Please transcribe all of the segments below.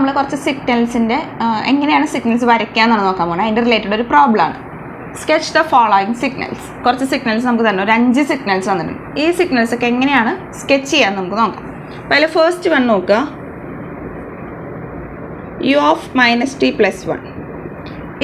നമ്മൾ കുറച്ച് സിഗ്നൽസിൻ്റെ എങ്ങനെയാണ് സിഗ്നൽസ് വരയ്ക്കാമെന്നാണ് നോക്കാൻ പോകുന്നത്. അതിൻ്റെ റിലേറ്റഡ് ഒരു പ്രോബ്ലമാണ്. Sketch the following signals. കുറച്ച് സിഗ്നൽസ് നമുക്ക് തന്നെ ഒരു 5 സിഗ്നൽസ് വന്നിട്ടുണ്ട്. ഈ സിഗ്നൽസ് ഒക്കെ എങ്ങനെയാണ് സ്കെച്ച് ചെയ്യാൻ നമുക്ക് നോക്കാം. അപ്പോൾ അതിൽ ഫസ്റ്റ് വൺ നോക്കുക, u of -t+1.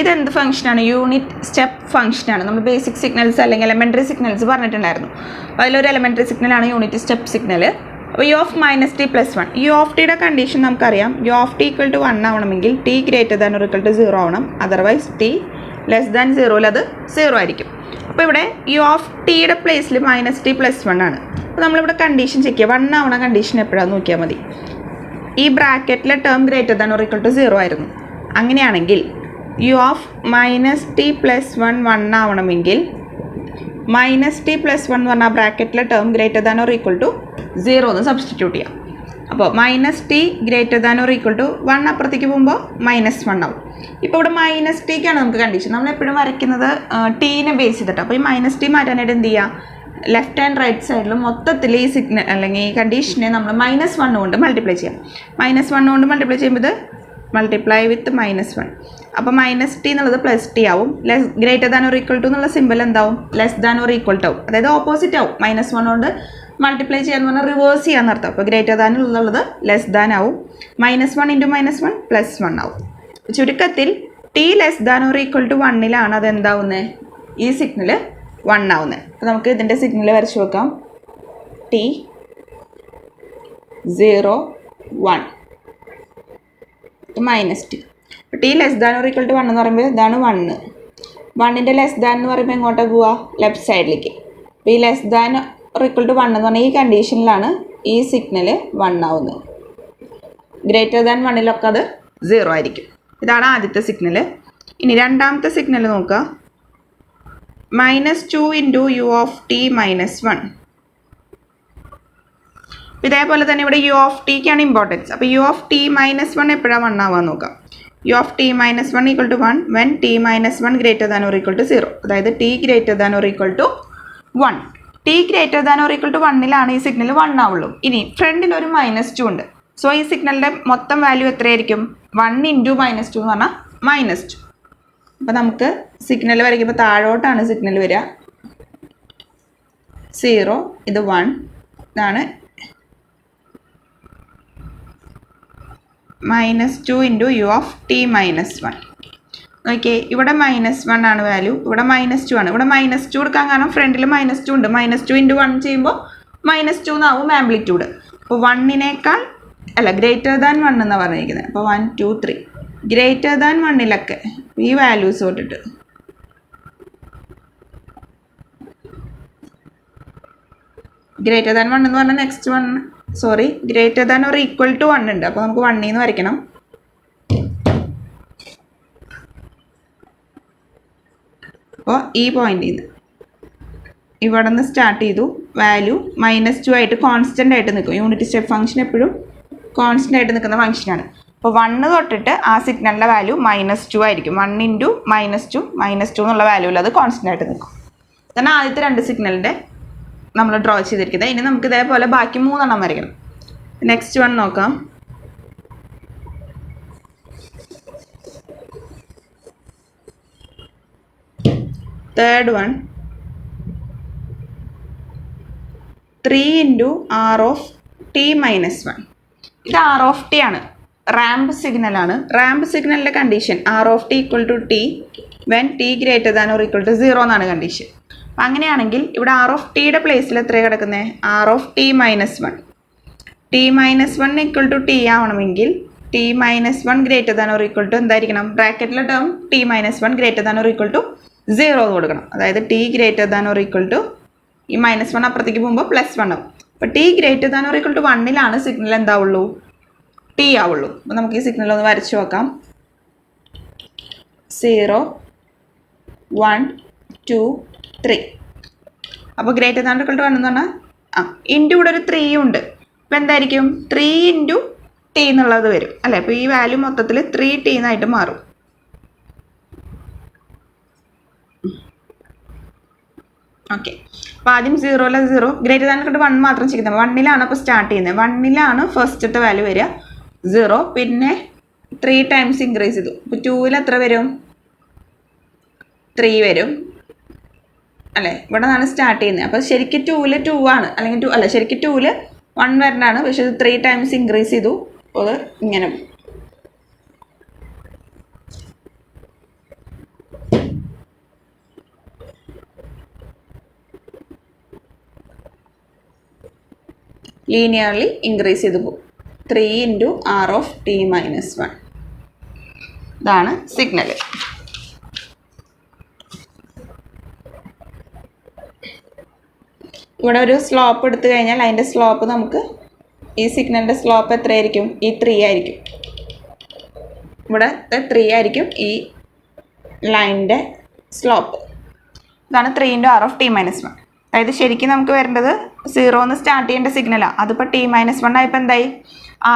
ഇതെന്ത് ഫംഗ്ഷനാണ്? യൂണിറ്റ് സ്റ്റെപ്പ് ഫംഗ്ഷനാണ്. നമ്മൾ ബേസിക് സിഗ്നൽസ് അല്ലെങ്കിൽ എലമെൻ്ററി സിഗ്നൽസ് പറഞ്ഞിട്ടുണ്ടായിരുന്നു. അപ്പോൾ അതിലൊരു എലമെൻ്ററി സിഗ്നലാണ് യൂണിറ്റ് സ്റ്റെപ്പ് സിഗ്നൽ. അപ്പോൾ u of -t+1, u of tയുടെ കണ്ടീഷൻ നമുക്കറിയാം. u of t = 1 ആവണമെങ്കിൽ t ≥ 0 ആവണം. അതർവൈസ് t <0 അത് 0 ആയിരിക്കും. അപ്പോൾ ഇവിടെ u of tയുടെ പ്ലേസിൽ -t+1 ആണ്. അപ്പോൾ നമ്മളിവിടെ കണ്ടീഷൻ ചെക്ക് ചെയ്യുക. 1 ആവണ കണ്ടീഷൻ എപ്പോഴാണെന്ന് നോക്കിയാൽ മതി. ഈ ബ്രാക്കറ്റിലെ ടേം > 0 ആയിരുന്നു. അങ്ങനെയാണെങ്കിൽ u of -t+1 1 ആവണമെങ്കിൽ -t+1 എന്ന് പറഞ്ഞാൽ ബ്രാക്കറ്റിലെ ടേം > 0 എന്ന് സബ്സ്റ്റിറ്റ്യൂട്ട് ചെയ്യാം. അപ്പോൾ -t > 1 അപ്പുറത്തേക്ക് പോകുമ്പോൾ -1 ആവും. ഇപ്പോൾ ഇവിടെ -tക്കാണ് നമുക്ക് കണ്ടീഷൻ. നമ്മളെപ്പോഴും വരയ്ക്കുന്നത് ടീനെ ബേസ് ചെയ്തിട്ട്. അപ്പോൾ ഈ -t മാറ്റാനായിട്ട് എന്ത് ചെയ്യുക? ലെഫ്റ്റ് ആൻഡ് റൈറ്റ് സൈഡിലും മൊത്തത്തിൽ ഈ സിഗ്നൽ അല്ലെങ്കിൽ ഈ കണ്ടീഷനെ നമ്മൾ -1 കൊണ്ട് മൾട്ടിപ്ലൈ ചെയ്യാം. -1 കൊണ്ട് മൾട്ടിപ്ലൈ ചെയ്യുമ്പോൾ ഇത് മൾട്ടിപ്ലൈ വിത്ത് -1. അപ്പോൾ -t എന്നുള്ളത് +t ആവും. > എന്നുള്ള സിമ്പിൾ എന്താവും? <= ആവും. അതായത് ഓപ്പോസിറ്റ് ആവും. -1 കൊണ്ട് മൾട്ടിപ്ലൈ ചെയ്യാന്ന് പറഞ്ഞാൽ റിവേഴ്സ് ചെയ്യാന്ന് അർത്ഥം. അപ്പോൾ > ലെസ് ആവും. -1 × -1 +1 ആവും. ചുരുക്കത്തിൽ t <= 1 അതെന്താവുന്നത്? ഈ സിഗ്നൽ 1 ആവുന്നത്. അപ്പോൾ നമുക്ക് ഇതിൻ്റെ സിഗ്നൽ വരച്ച് വെക്കാം. t 0 1 -t. t <= 1 എന്ന് പറയുമ്പോൾ ഇതാണ് 1. 1ൻ്റെ എന്ന് പറയുമ്പോൾ എങ്ങോട്ടാണ് പോവുക? ലെഫ്റ്റ് സൈഡിലേക്ക്. അപ്പോൾ ഈ <= 1 എന്ന് പറഞ്ഞാൽ ഈ കണ്ടീഷനിലാണ് ഈ സിഗ്നൽ 1 ആവുന്നത്. >1 അത് 0 ആയിരിക്കും. ഇതാണ് ആദ്യത്തെ സിഗ്നൽ. ഇനി രണ്ടാമത്തെ സിഗ്നൽ നോക്കുക. -2 × u of t - 1. ഇതേപോലെ തന്നെ ഇവിടെ u of tക്കാണ് ഇമ്പോർട്ടൻസ്. അപ്പോൾ u of t - 1 എപ്പോഴാണ് 1 ആവാൻ നോക്കാം. u of t - 1 = 1 when t - 1 > 0. അതായത് t > 1. t > 1 ഈ സിഗ്നൽ 1 ആവുള്ളൂ. ഇനി ഫ്രണ്ടിൽ ഒരു -2 ഉണ്ട്. സോ ഈ സിഗ്നലിൻ്റെ മൊത്തം വാല്യൂ എത്രയായിരിക്കും? 1 × -2 എന്ന് പറഞ്ഞാൽ -2. അപ്പോൾ നമുക്ക് സിഗ്നൽ വരയ്ക്കുമ്പോൾ താഴോട്ടാണ് സിഗ്നൽ വരിക. 0 ഇത് 1 ഇതാണ് -2 × u of t - 1. ഓക്കെ, ഇവിടെ -1 ആണ് വാല്യൂ, ഇവിടെ -2 ആണ്. ഇവിടെ -2 എടുക്കാൻ കാരണം ഫ്രണ്ടിൽ -2 ഉണ്ട്. -2 × 1 ചെയ്യുമ്പോൾ -2 എന്നാവും ആംപ്ലിറ്റ്യൂഡ്. അപ്പോൾ 1 എന്നാണ് പറഞ്ഞിരിക്കുന്നത്. അപ്പോൾ 1 2 3 >1 ഈ വാല്യൂസ് തൊട്ടിട്ട് >1 എന്ന് പറഞ്ഞാൽ നെക്സ്റ്റ് വൺ > 1 ഉണ്ട്. അപ്പോൾ നമുക്ക് 1 എന്ന് വരയ്ക്കണം. അപ്പോൾ ഈ പോയിന്റിൽ നിന്ന് ഇവിടെ നിന്ന് സ്റ്റാർട്ട് ചെയ്തു. വാല്യൂ -2 ആയിട്ട് കോൺസ്റ്റൻ്റ് ആയിട്ട് നിൽക്കും. യൂണിറ്റ് സ്റ്റെപ്പ് ഫംഗ്ഷൻ എപ്പോഴും കോൺസ്റ്റൻ്റ് ആയിട്ട് നിൽക്കുന്ന ഫംഗ്ഷനാണ്. അപ്പോൾ 1 തൊട്ടിട്ട് ആ സിഗ്നലിൻ്റെ വാല്യൂ -2 ആയിരിക്കും. 1 × -2 എന്നുള്ള വാല്യൂവിൽ അത് കോൺസ്റ്റൻ്റ് ആയിട്ട് നിൽക്കും. ഇതാണ് ആദ്യത്തെ 2 സിഗ്നലിൻ്റെ നമ്മൾ ഡ്രോ ചെയ്തിരിക്കുന്നത്. ഇനി നമുക്ക് ഇതേപോലെ ബാക്കി 3 എണ്ണം വരയ്ക്കണം. നെക്സ്റ്റ് വൺ നോക്കാം. Third one 3 × r of t - 1. ഇത് r of t ആണ്. റാമ്പ് സിഗ്നലാണ്. റാമ്പ് സിഗ്നലിൻ്റെ condition r of t = t when t > 0 എന്നാണ് കണ്ടീഷൻ. അപ്പം അങ്ങനെയാണെങ്കിൽ ഇവിടെ r of tയുടെ പ്ലേസിൽ എത്രയാണ് കിടക്കുന്നത്? r of t - 1. t - 1 = t ആവണമെങ്കിൽ t - 1 > എന്തായിരിക്കണം? ബ്രാക്കറ്റിലെ ടേം t - 1 > 0 കൊടുക്കണം. അതായത് t > ഈ -1 അപ്പുറത്തേക്ക് പോകുമ്പോൾ +1 ആവും. അപ്പോൾ t > 1 സിഗ്നൽ എന്താവുള്ളൂ? t ആവുള്ളൂ. അപ്പോൾ നമുക്ക് ഈ സിഗ്നൽ ഒന്ന് വരച്ച് നോക്കാം. 0 1 2 3. അപ്പോൾ > 1 എന്ന് പറഞ്ഞാൽ ഇവിടെ ഒരു 3 ഉണ്ട്. അപ്പോൾ എന്തായിരിക്കും? 3 × t എന്നുള്ളത് വരും അല്ലേ. അപ്പോൾ ഈ വാല്യൂ മൊത്തത്തിൽ 3t എന്നായിട്ട് മാറും. ഓക്കെ, അപ്പോൾ ആദ്യം 0 0 > 1 മാത്രം ചെയ്യുന്നത്. 1 അപ്പോൾ സ്റ്റാർട്ട് ചെയ്യുന്നത്. 1 ഫസ്റ്റത്തെ വാല്യൂ വരിക 0, പിന്നെ 3 ടൈംസ് ഇൻക്രീസ് ചെയ്തു. അപ്പോൾ 2ൽ എത്ര വരും? 3 വരും അല്ലേ? ഇവിടെ നിന്നാണ് സ്റ്റാർട്ട് ചെയ്യുന്നത്. അപ്പോൾ ശരിക്കും 2ൽ 2 ആണ്, അല്ലെങ്കിൽ 2 അല്ല, ശരിക്കും 2ൽ 1 വരേണ്ടതാണ്. പക്ഷെ ഇത് 3 ടൈംസ് ഇൻക്രീസ് ചെയ്തു. അപ്പോൾ അത് ഇങ്ങനെ ലീനിയർലി ഇൻക്രീസ് ചെയ്ത് പോകും. 3 × r of t - 1. ഇതാണ് സിഗ്നൽ. ഇവിടെ ഒരു സ്ലോപ്പ് എടുത്തു കഴിഞ്ഞാൽ അതിൻ്റെ സ്ലോപ്പ് നമുക്ക് ഈ സിഗ്നലിൻ്റെ സ്ലോപ്പ് എത്രയായിരിക്കും? ഈ 3 ആയിരിക്കും. ഇവിടെ 3 ആയിരിക്കും ഈ ലൈനിൻ്റെ സ്ലോപ്പ്. ഇതാണ് 3 × r of t - 1. അതായത് ശരിക്കും നമുക്ക് വരേണ്ടത് 0ന്ന് സ്റ്റാർട്ട് ചെയ്യേണ്ട സിഗ്നലാണ്. അതിപ്പോൾ t - 1 ആയപ്പോൾ എന്തായി?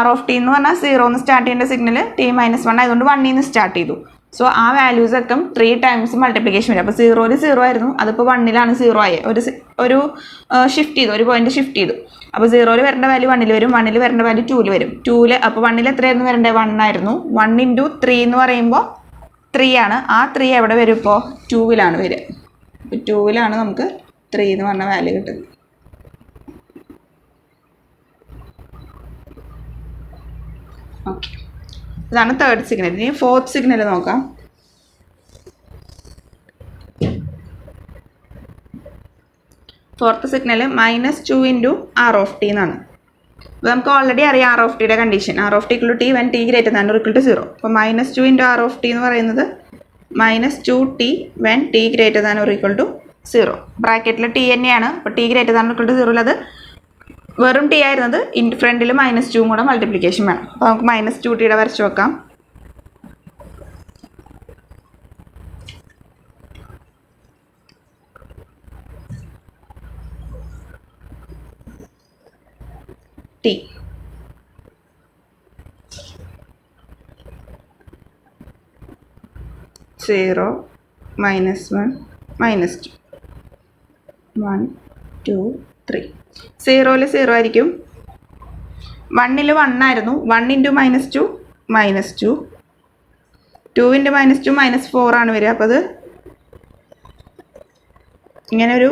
r of t എന്ന് പറഞ്ഞാൽ 0ന്ന് സ്റ്റാർട്ട് ചെയ്യേണ്ട സിഗ്നൽ t - 1 ആയതുകൊണ്ട് 1ന്ന് സ്റ്റാർട്ട് ചെയ്തു. സോ ആ വാല്യൂസൊക്കെ 3 ടൈംസ് മൾട്ടിപ്ലിക്കേഷൻ വരും. അപ്പോൾ 0ൽ 0 ആയിരുന്നു, അതിപ്പോൾ 1ലാണ് 0 ആയത്. ഒരു ഷിഫ്റ്റ് ചെയ്തു, ഒരു പോയിന്റ് ഷിഫ്റ്റ് ചെയ്തു. അപ്പോൾ 0ൽ വരേണ്ട വാല്യൂ 1ൽ വരും, 1ൽ വരേണ്ട വാല്യൂ 2ൽ വരും. 2ൽ അപ്പോൾ 1ൽ എത്രയായിരുന്നു വരേണ്ടത്? 1 ആയിരുന്നു. 1 × 3 എന്ന് പറയുമ്പോൾ 3 ആണ്. ആ 3 എവിടെ വരും? ഇപ്പോൾ 2ലാണ് വരിക. അപ്പോൾ 2ലാണ് നമുക്ക് 3 എന്ന് പറഞ്ഞ വാല്യൂ കിട്ടുന്നത്. ഓക്കെ, ഇതാണ് തേർഡ് സിഗ്നൽ. ഇനി ഫോർത്ത് സിഗ്നൽ നോക്കാം. Fourth signal -2 × r of t എന്നാണ്. അപ്പോൾ നമുക്ക് ഓൾറെഡി അറിയാം r of tയുടെ condition. r of t = t when t greater than or equal to 0. അപ്പോൾ -2 × r of t എന്ന് പറയുന്നത് -2t when t greater than or equal to 0. ബ്രാക്കറ്റിൽ t തന്നെയാണ്. അപ്പോൾ t greater than or equal to 0 അത് വെറും t ആയിരുന്നത് ഫ്രണ്ടിൽ -2 കൂടെ മൾട്ടിപ്ലിക്കേഷൻ വേണം. അപ്പോൾ നമുക്ക് -2t വരച്ച് വെക്കാം. t 0 -1 -2 1 2 3. 0ൽ 0 ആയിരിക്കും. 1ൽ 1 ആയിരുന്നു. 1 × -2 -2. 2 × -2 -4 ആണ് വരിക. അപ്പോൾ അത് ഇങ്ങനെ ഒരു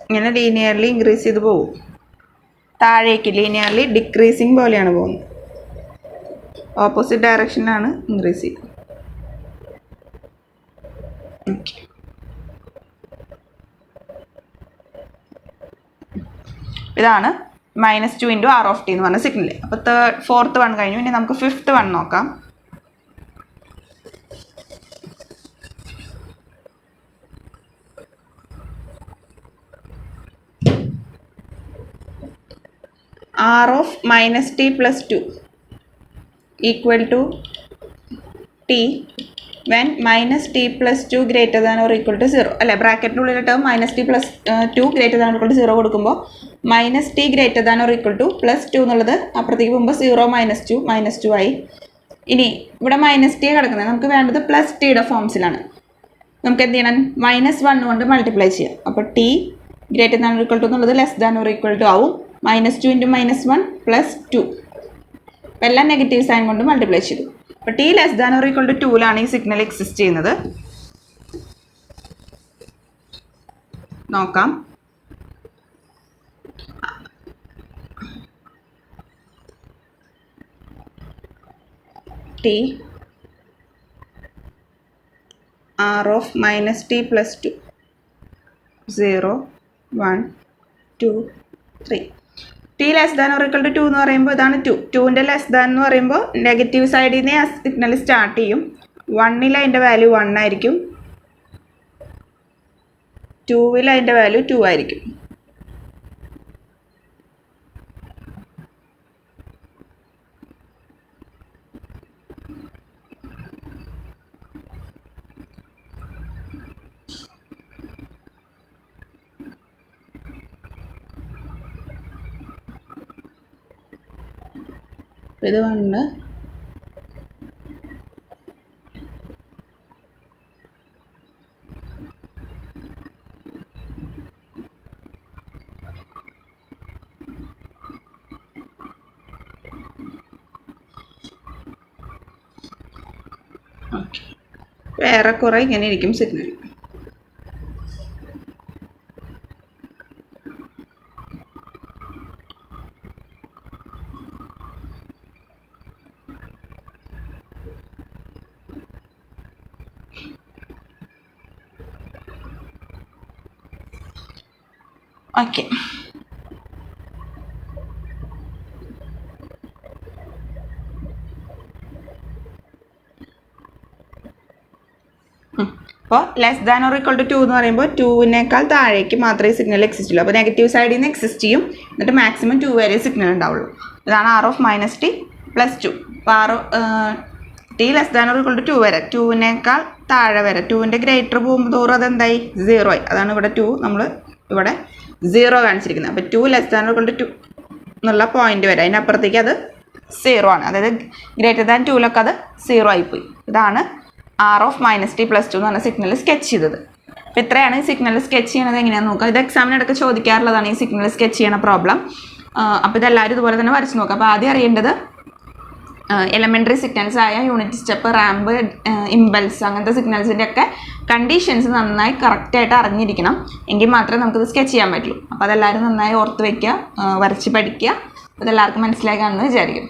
ഇങ്ങനെ ലീനിയർലി ഇൻക്രീസ് ചെയ്ത് പോകും. താഴേക്ക് ലീനിയർലി ഡിക്രീസിങ് പോലെയാണ് പോകുന്നത്. ഓപ്പോസിറ്റ് ഡയറക്ഷനിലാണ് ഇൻക്രീസ് ചെയ്യുന്നത്. ഓക്കെ, ഇതാണ് -2 × r of t എന്ന് പറഞ്ഞ സിഗ്നൽ. അപ്പോൾ ഫോർത്ത് വൺ കഴിഞ്ഞു. ഇനി നമുക്ക് ഫിഫ്ത്ത് വൺ നോക്കാം. r of -t + 2 equal to t when -t + 2 greater than or equal to 0. അല്ലേ, ബ്രാക്കറ്റിനുള്ളിലെ term -t + 2 greater than or equal to 0 കൊടുക്കുമ്പോൾ -t greater than or equal to +2 എന്നുള്ളത് അപ്പുറത്തേക്ക് പോകുമ്പോൾ 0 -2 ആയി. ഇനി ഇവിടെ -t കിടക്കുന്നത്, നമുക്ക് വേണ്ടത് +tയുടെ ഫോംസിലാണ്. നമുക്ക് എന്ത് ചെയ്യണം? -1 കൊണ്ട് മൾട്ടിപ്ലൈ ചെയ്യാം. അപ്പോൾ t greater than or equal to എന്നുള്ളത് less than or equal to ആവും. -2 × -1 + 2. അപ്പോൾ എല്ലാം നെഗറ്റീവ് സൈൻ കൊണ്ട് മൾട്ടിപ്ലൈ ചെയ്തു. അപ്പോൾ t less than or equal to 2ലാണ് ഈ സിഗ്നൽ എക്സിസ്റ്റ് ചെയ്യുന്നത്. നോക്കാം. t r of -t + 2 0 1 2 3. t less than or equal to 2 എന്ന് പറയുമ്പോൾ ഇതാണ് 2. 2ൻ്റെ ലെസ് ദാൻ എന്ന് പറയുമ്പോൾ നെഗറ്റീവ് സൈഡിൽ നിന്ന് ആ സിഗ്നൽ സ്റ്റാർട്ട് ചെയ്യും. 1ൽ അതിൻ്റെ വാല്യൂ 1 ആയിരിക്കും. 2ൽ അതിൻ്റെ വാല്യൂ 2 ആയിരിക്കും. ഇത് 1 2 ഏറെക്കുറെ ഇങ്ങനെ ഇരിക്കും സിഗ്നൽ. ഓക്കെ, അപ്പോൾ less than or equal to 2 എന്ന് പറയുമ്പോൾ 2-നേക്കാൾ താഴേക്ക് മാത്രമേ സിഗ്നൽ എക്സിസ്റ്റ് ഉള്ളൂ. അപ്പോൾ നെഗറ്റീവ് സൈഡിൽ നിന്ന് എക്സിസ്റ്റ് ചെയ്യും, എന്നിട്ട് മാക്സിമം 2 വരെ സിഗ്നൽ ഉണ്ടാവുള്ളൂ. ഇതാണ് R of -t + 2. അപ്പോൾ t less than or equal to 2 വരെ, 2-നേക്കാൾ താഴെ വരെ, 2-ൻ്റെ ഗ്രേറ്റർ പോകുമ്പോൾ അതെന്തായി 0 ആയി. അതാണ് ഇവിടെ 2 നമ്മൾ ഇവിടെ 0 കാണിച്ചിരിക്കുന്നത്. അപ്പോൾ 2 less than or equal to 2 എന്നുള്ള പോയിന്റ് വരെ, അതിനപ്പുറത്തേക്ക് അത് 0 ആണ്. അതായത് ഗ്രേറ്റർ ദാൻ 2-ലൊക്കെ അത് 0 ആയിപ്പോയി. ഇതാണ് R of -t + 2 എന്ന് പറഞ്ഞ സിഗ്നൽ സ്കെച്ച് ചെയ്തത്. അപ്പോൾ ഇത്രയാണ് ഈ സിഗ്നൽ സ്കെച്ച് ചെയ്യണത്. എങ്ങനെയാണെന്ന് നോക്കുക. ഇത് എക്സാമിനിടയ്ക്ക് ചോദിക്കാറുള്ളതാണ് ഈ സിഗ്നൽ സ്കെച്ച് ചെയ്യണ പ്രോബ്ലം. അപ്പോൾ ഇതെല്ലാവരും ഇതുപോലെ തന്നെ വരച്ച് നോക്കുക. അപ്പോൾ ആദ്യം അറിയേണ്ടത് എലമെൻ്ററി സിഗ്നൽസ് ആയ യൂണിറ്റ് സ്റ്റെപ്പ്, റാമ്പ്, ഇമ്പൾസ് അങ്ങനത്തെ സിഗ്നൽസിൻ്റെ ഒക്കെ കണ്ടീഷൻസ് നന്നായി കറക്റ്റായിട്ട് അറിഞ്ഞിരിക്കണം. എങ്കിൽ മാത്രമേ നമുക്കിത് സ്കെച്ച് ചെയ്യാൻ പറ്റുള്ളൂ. അപ്പോൾ അതെല്ലാവരും നന്നായി ഓർത്ത് വയ്ക്കുക, വരച്ച് പഠിക്കുക. അതെല്ലാവർക്കും മനസ്സിലായി കാണുമെന്ന് വിചാരിക്കും.